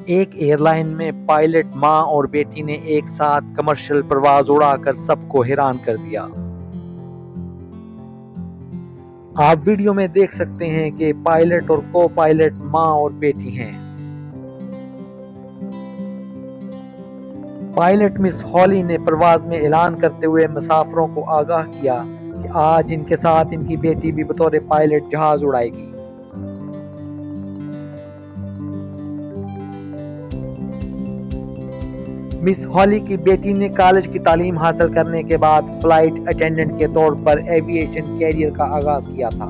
एक एयरलाइन में पायलट मां और बेटी ने एक साथ कमर्शियल परवाज उड़ाकर सबको हैरान कर दिया। आप वीडियो में देख सकते हैं कि पायलट और को पायलट मां और बेटी हैं। पायलट मिस हॉली ने परवाज में ऐलान करते हुए मुसाफिरों को आगाह किया कि आज इनके साथ इनकी बेटी भी बतौर पायलट जहाज उड़ाएगी। मिस हॉली की बेटी ने कॉलेज की तालीम हासिल करने के बाद फ्लाइट अटेंडेंट के तौर पर एविएशन कैरियर का आगाज किया था।